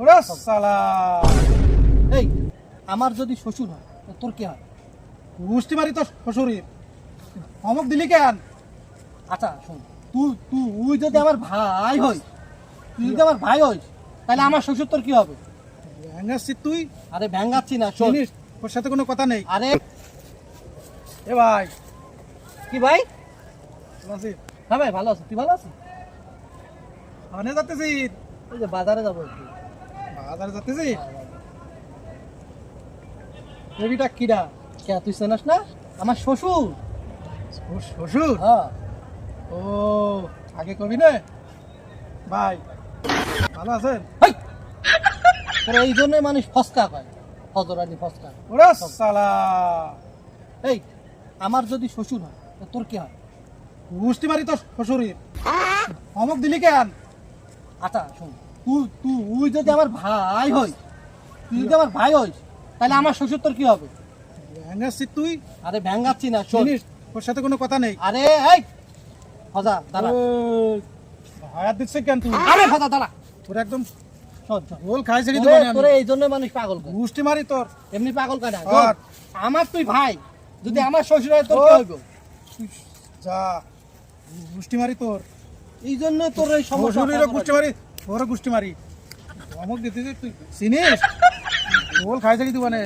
ওরে শালা এই আমার যদি শ্বশুর হয় তো তোর কি হয়? গুষ্টি মারি তোর শ্বশুরের অমক দিলি কেন? আচ্ছা শোন, তুই যদি আমার ভাই হই, তুই যদি আমার ভাই হইস, তাহলে আমার শ্বশুর তোর কি হবে? ভেঙাচ্ছিস তুই? আরে ভ্যাঙ্গাচ্ছি না, শোন। জিনিস ওর সাথে কোনো কথা নেই। আরে এ ভাই কি ভাই? রাশিদ, হ্যাঁ ভাই, ভালো আছি। তুই ভালো আছিস? ওখানে যাচ্তেছি, ওই যে বাজারে যাবো একটু। বাজারে যাচ্তেছি। বেবিটা কিরা? কে তুই চেনাস না? আমার শ্বশুর। ওর শ্বশুর? হ্যাঁ। ও আগে কবি না ভাই, ভালো আছেন? হেই! তোর এই জন্য মানুষ ফসকা কয়, হজরানি ফসকা। ওরে শালা এই আমার যদি শ্বশুর হয় তো তোর কি হয়? গুষ্টি মারি তোর শ্বশুরের অমক দিলি কেন? আচ্ছা শোন, তুই যদি আমার ভাই হই, তুই যদি আমার ভাই হইস, তাহলে আমার শ্বশুর তোর কি হবে? ভেঙাচ্ছিস তুই? আরে ভ্যাঙ্গাচ্ছি না, শোন। জিনিস ওর সাথে কোনো কথা নেই। আরে এই হজা দাঁড়া। হায়াত দিচ্ছে কেন তুই? আরে হজা দাঁড়া। তোর একদম শোন শোন, গোল খাই ছেড়ে তোরে দেবো তোরে এই জন্য মানুষ পাগল করে, গুষ্টি মারি তোর। এমনি পাগল করে না। আর? আমার তুই ভাই, যদি আমার শ্বশুর হয় তোর কি হইব? তুই যা গুষ্টি মারি তোর। এই জন্য তোর এই সমস্যা। শ্বশুরেরও গুষ্টি মারি, তোরও গুষ্টি মারি। অমক দিতে তুই চিনিস? গোল খাই ছেড়ে দিব মানে